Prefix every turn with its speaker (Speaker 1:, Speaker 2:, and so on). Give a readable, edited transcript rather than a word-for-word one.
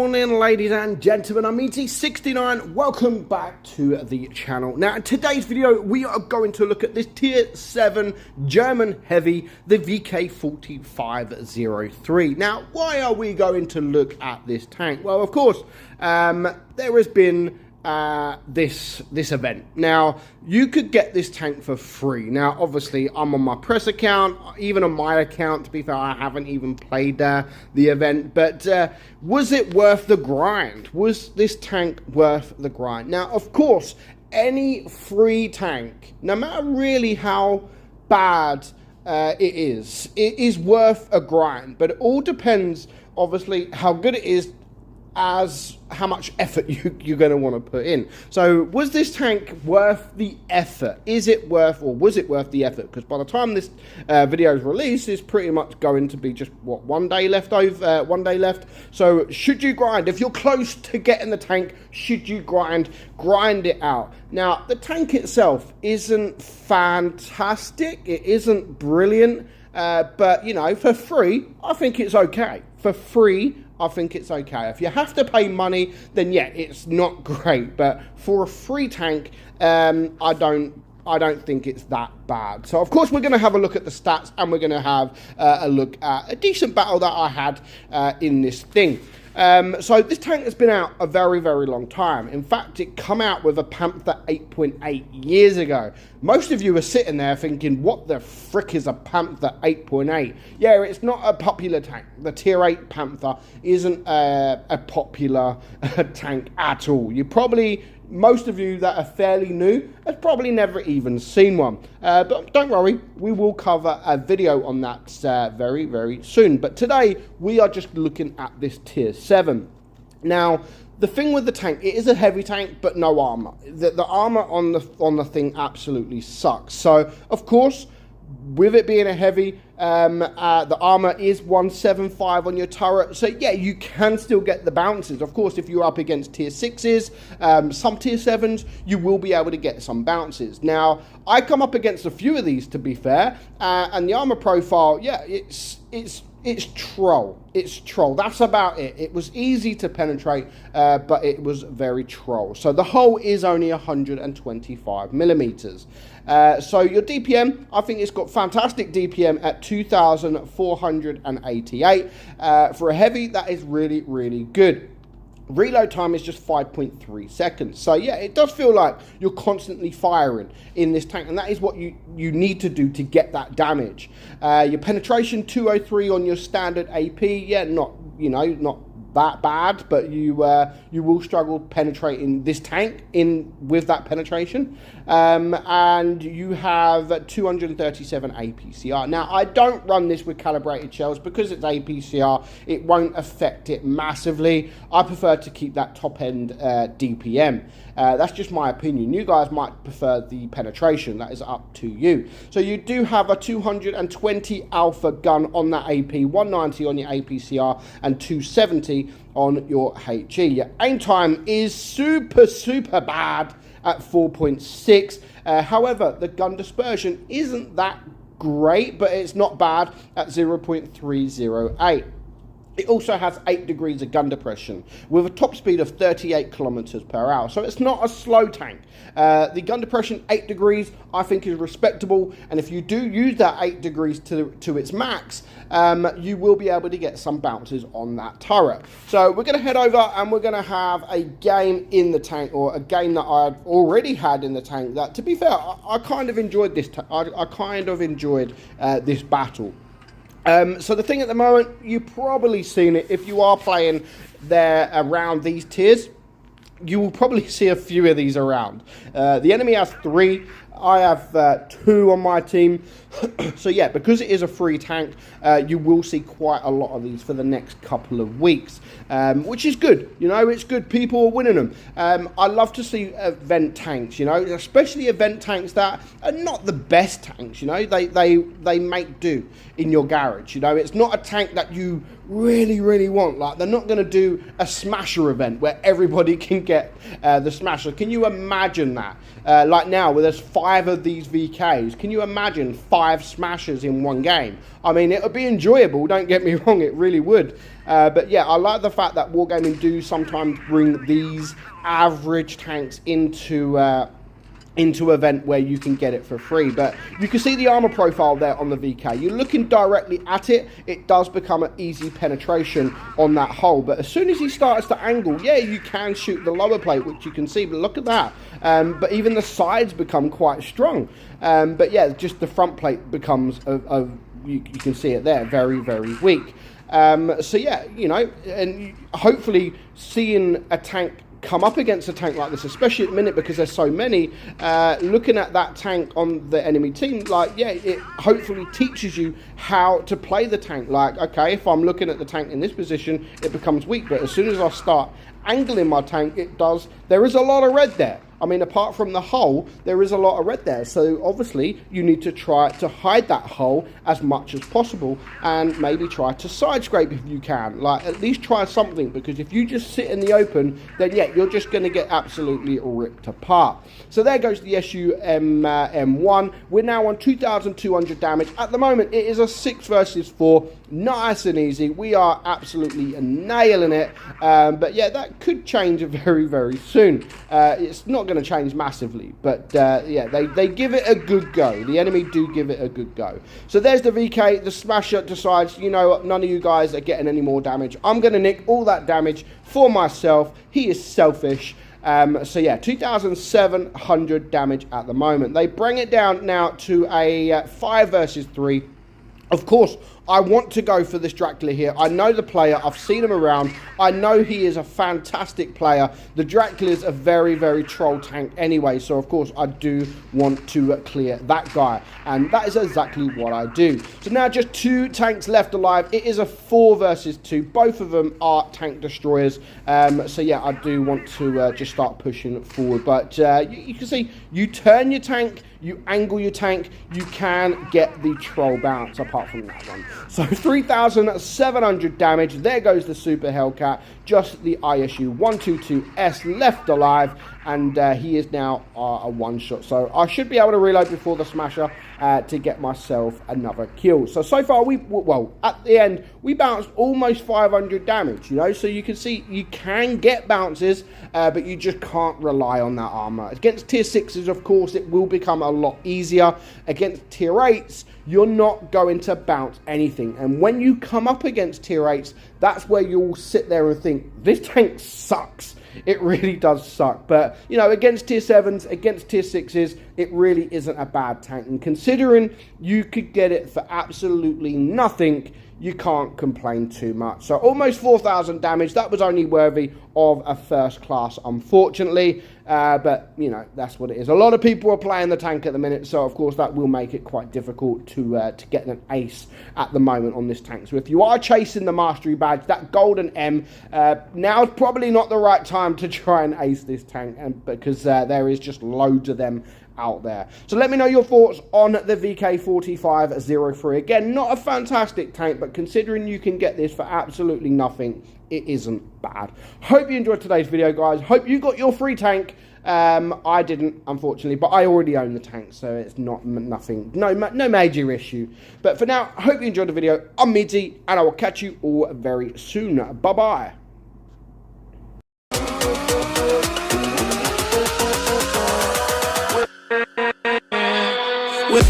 Speaker 1: Morning, ladies and gentlemen, I'm meadsy69. Welcome back to the channel. Now, in today's video, we are going to look at this Tier 7 German heavy, the VK4503. Now, why are we going to look at this tank? Well, of course, there has been this event. Now, you could get this tank for free. Now, obviously, I'm on my press account, even on my account. To be fair, I haven't even played the event, but was it worth the grind? Was this tank worth the grind? Now, of course, any free tank, no matter really how bad it is worth a grind, but it all depends, obviously, how good it is as how much effort you're going to want to put in. So was this tank worth the effort? Is it worth, or was it worth the effort? Because by the time this video is released, it's pretty much going to be just what, one day left. So should you grind? If you're close to getting the tank, should you grind it out? Now, the tank itself isn't fantastic, it isn't brilliant, but you know, for free I think it's okay. For free I think it's okay. If you have to pay money, then yeah, it's not great. But for a free tank, I don't think it's that bad. So of course we're going to have a look at the stats, and we're going to have a look at a decent battle that I had in this thing. So this tank has been out a very, very long time. In fact, it come out with a Panther 8.8 years ago. Most of you are sitting there thinking, what the frick is a Panther 8.8? Yeah, it's not a popular tank. The Tier 8 Panther isn't a popular tank at all. Most of you that are fairly new have probably never even seen one. But don't worry, we will cover a video on that very, very soon. But today, we are just looking at this Tier 7. Now, the thing with the tank, it is a heavy tank, but no armor. The armor on the thing absolutely sucks. So, of course, with it being a heavy, the armor is 175 on your turret. So yeah, you can still get the bounces. Of course, if you're up against Tier 6s, some Tier 7s, you will be able to get some bounces. Now, I come up against a few of these, to be fair, and the armor profile, yeah, it's troll. It's troll. That's about it. It was easy to penetrate, but it was very troll. So the hull is only 125 millimeters. So your DPM, I think it's got fantastic DPM at 2,488. For a heavy, that is really, really good. Reload time is just 5.3 seconds. So yeah, it does feel like you're constantly firing in this tank, and that is what you need to do to get that damage. Your penetration 203 on your standard AP, yeah, not that bad, but you will struggle penetrating this tank with that penetration. And you have 237 APCR. Now, I don't run this with calibrated shells because it's APCR. It won't affect it massively. I prefer to keep that top end DPM. That's just my opinion. You guys might prefer the penetration. That is up to you. So you do have a 220 alpha gun on that AP, 190 on your APCR, and 270 on your HE. Your aim time is super, super bad at 4.6. However, the gun dispersion isn't that great, but it's not bad at 0.308. It also has 8 degrees of gun depression with a top speed of 38 kilometers per hour. So it's not a slow tank. The gun depression, 8 degrees, I think is respectable. And if you do use that 8 degrees to its max, you will be able to get some bounces on that turret. So we're going to head over and we're going to have a game in the tank, or a game that I've already had in the tank that, to be fair, I kind of enjoyed this. I kind of enjoyed this battle. So the thing at the moment, you've probably seen it. If you are playing there around these tiers, you will probably see a few of these around. The enemy has 3. I have 2 on my team. So yeah, because it is a free tank, you will see quite a lot of these for the next couple of weeks, which is good. You know, it's good. People are winning them. I love to see event tanks, you know, especially event tanks that are not the best tanks. You know, they make do in your garage. You know, it's not a tank that you really, really want. Like, they're not going to do a smasher event where everybody can get the smasher. Can you imagine that? Like now, where there's 5 5 of these VKs. Can you imagine 5 smashers in one game? I mean, it would be enjoyable, don't get me wrong, it really would. But yeah, I like the fact that Wargaming do sometimes bring these average tanks into event where you can get it for free. But you can see the armor profile there on the VK. You're looking directly at it, it does become an easy penetration on that hull. But as soon as he starts to angle, yeah, you can shoot the lower plate, which you can see, but look at that. But even the sides become quite strong. But yeah, just the front plate becomes, you can see it there, very, very weak. So yeah, you know, and hopefully seeing a tank come up against a tank like this, especially at the minute because there's so many, looking at that tank on the enemy team, like, yeah, it hopefully teaches you how to play the tank. Like, okay, if I'm looking at the tank in this position, it becomes weak, but as soon as I start angling my tank, there is a lot of red there. I mean, apart from the hull, there is a lot of red there. So obviously you need to try to hide that hull as much as possible and maybe try to side scrape if you can. Like, at least try something, because if you just sit in the open, then yeah, you're just going to get absolutely ripped apart. So there goes the SU-M1. We're now on 2,200 damage. At the moment, it is a 6 versus 4. Nice and easy. We are absolutely nailing it. But yeah, that could change very, very soon. It's not going to change massively, but yeah, they give it a good go. The enemy do give it a good go. So there's the VK. The Smasher decides, you know what, none of you guys are getting any more damage. I'm going to nick all that damage for myself. He is selfish. So yeah, 2,700 damage at the moment. They bring it down now to a 5 versus 3. Of course, I want to go for this Dracula here. I know the player. I've seen him around. I know he is a fantastic player. The Dracula is a very, very troll tank anyway. So, of course, I do want to clear that guy. And that is exactly what I do. So now just 2 tanks left alive. It is a 4 versus 2. Both of them are tank destroyers. So, yeah, I do want to just start pushing forward. But you can see, you turn your tank, you angle your tank, you can get the troll bounce apart from that one. So 3,700 damage. There goes the Super Hellcat. Just the ISU 122S left alive. And he is now a one-shot. So I should be able to reload before the Smasher to get myself another kill. So far, well, at the end, we bounced almost 500 damage, you know. So you can see you can get bounces, but you just can't rely on that armor. Against tier 6s, of course, it will become a lot easier. Against tier 8s, you're not going to bounce anything. And when you come up against tier 8s, that's where you'll sit there and think, this tank sucks. It really does suck. But, you know, against tier 7s, against tier 6s, it really isn't a bad tank. And considering you could get it for absolutely nothing, you can't complain too much. So almost 4,000 damage. That was only worthy of a first class, unfortunately. But, you know, that's what it is. A lot of people are playing the tank at the minute. So, of course, that will make it quite difficult to get an ace at the moment on this tank. So if you are chasing the mastery badge, that golden M, now is probably not the right time to try and ace this tank, and because there is just loads of them out there. So let me know your thoughts on the VK4503. Again, not a fantastic tank, but considering you can get this for absolutely nothing, it isn't bad. Hope you enjoyed today's video, guys. Hope you got your free tank. I didn't, unfortunately, but I already own the tank, so it's no major issue. But for now, I hope you enjoyed the video. I'm Meadsy, and I will catch you all very soon. Bye-bye. With